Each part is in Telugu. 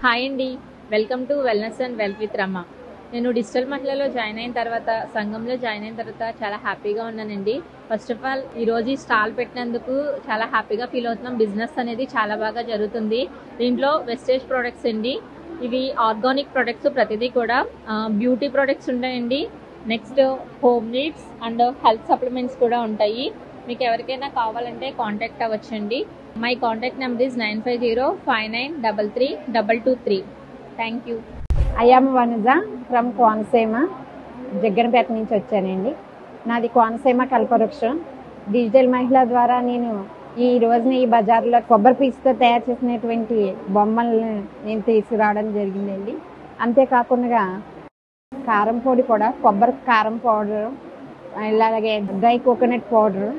హాయ్ అండి, welcome to wellness and wealth with Rama. నేను డిజిటల్ మహిళలో జాయిన్ అయిన తర్వాత, సంఘంలో జాయిన్ అయిన తర్వాత చాలా హ్యాపీగా ఉన్నానండి. ఫస్ట్ ఆఫ్ ఆల్ ఈరోజు ఈ స్టాల్ పెట్టినందుకు చాలా హ్యాపీగా ఫీల్ అవుతున్నాం. బిజినెస్ అనేది చాలా బాగా జరుగుతుంది. దీంట్లో వెస్టేజ్ ప్రొడక్ట్స్ అండి, ఇవి ఆర్గానిక్ ప్రొడక్ట్స్, ప్రతిదీ కూడా బ్యూటీ ప్రొడక్ట్స్ ఉంటాయండి. Next home needs and health supplements కూడా ఉంటాయి. మీకు ఎవరికైనా కావాలంటే కాంటాక్ట్ అవ్వచ్చండి. My contact number is 9505933223. Thank you. I am Vanaja from Konaseema, Jagganapeta నుంచి వచ్చానండి. నాది కోనసీమ కల్పవృక్షం. డిజిటల్ మహిళ ద్వారా నేను ఈ రోజున ఈ బజార్లో కొబ్బరి పీచుతో తయారు చేసినటువంటి బొమ్మలను నేను తీసుకురావడం జరిగిందండి. అంతేకాకుండా కారం పొడి కూడా, కొబ్బరి కారం పౌడరు, ఇలాగే డ్రై కోకోనట్ పౌడరు,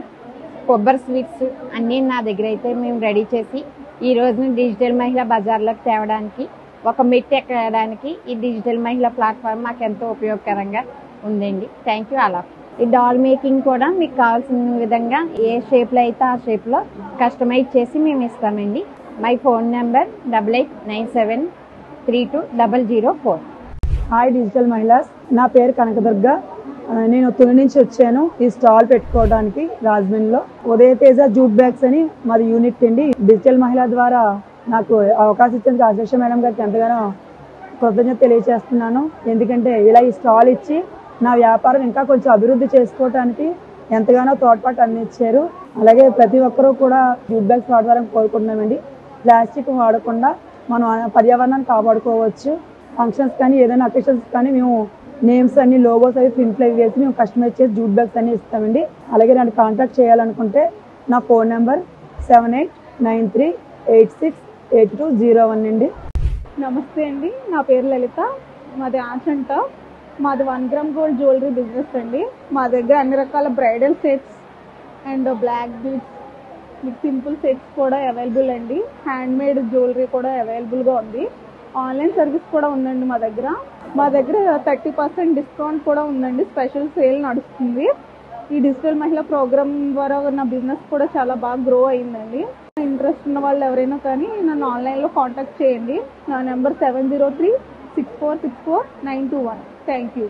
కొబ్బరి స్వీట్స్ అన్నీ నా దగ్గర అయితే మేము రెడీ చేసి ఈ రోజున డిజిటల్ మహిళ బజార్లోకి తేవడానికి, ఒక మెట్టు ఎక్కడానికి ఈ డిజిటల్ మహిళ ప్లాట్ఫామ్ మాకు ఎంతో ఉపయోగకరంగా ఉందండి. Thank you all of. ఈ డాల్ మేకింగ్ కూడా మీకు కావాల్సిన విధంగా ఏ షేప్లో అయితే ఆ షేప్లో కస్టమైజ్ చేసి మేము ఇస్తామండి. My phone number 8897320004. Hi digital మహిళాస్, నా పేరు కనకదుర్గ. నేను తుని నుంచి వచ్చాను ఈ స్టాల్ పెట్టుకోవడానికి రాజమండ్రిలో. ఉదయ తేజ జూట్ బ్యాగ్స్ అని మాది యూనిట్ అండి. డిజిటల్ మహిళ ద్వారా నాకు అవకాశం ఇచ్చేందుకు ఆశీష మేడం గారికి ఎంతగానో కృతజ్ఞత తెలియజేస్తున్నాను. ఎందుకంటే ఇలా ఈ స్టాల్ ఇచ్చి నా వ్యాపారం ఇంకా కొంచెం అభివృద్ధి చేసుకోవడానికి ఎంతగానో తోడ్పాటు అందించారు. అలాగే ప్రతి ఒక్కరూ కూడా జూట్ బ్యాగ్స్ వాడవాలని కోరుకుంటున్నామండి. ప్లాస్టిక్ వాడకుండా మనం పర్యావరణాన్ని కాపాడుకోవచ్చు. ఫంక్షన్స్ కానీ ఏదైనా అకేషన్స్ కానీ మేము నేమ్స్ అన్ని, లోగోస్ అవి ప్రింట్లు అవి వేసి మేము కస్టమైజ్ చేసి జూట్ బ్యాగ్స్ అన్ని ఇస్తామండి. అలాగే నన్ను కాంటాక్ట్ చేయాలనుకుంటే నా ఫోన్ నెంబర్ 7893868201 అండి. నమస్తే అండి, నా పేరు లలిత. మాది ఆచంట. మాది 1 గ్రామ్ గోల్డ్ జ్యువెలరీ బిజినెస్ అండి. మా దగ్గర అన్ని రకాల bridal sets and black beads, మీకు సింపుల్ సెట్స్ కూడా అవైలబుల్ అండి. హ్యాండ్ మేడ్ జ్యువెలరీ కూడా అవైలబుల్గా ఉంది. ఆన్లైన్ సర్వీస్ కూడా ఉందండి మా దగ్గర. 30% డిస్కౌంట్ కూడా ఉందండి. స్పెషల్ సేల్ నడుస్తుంది. ఈ డిజిటల్ మహిళ ప్రోగ్రామ్ ద్వారా నా బిజినెస్ కూడా చాలా బాగా గ్రో అయిందండి. ఇంట్రెస్ట్ ఉన్న వాళ్ళు ఎవరైనా కానీ నన్ను ఆన్లైన్లో కాంటాక్ట్ చేయండి. నా నెంబర్ 7036464921. Thank you.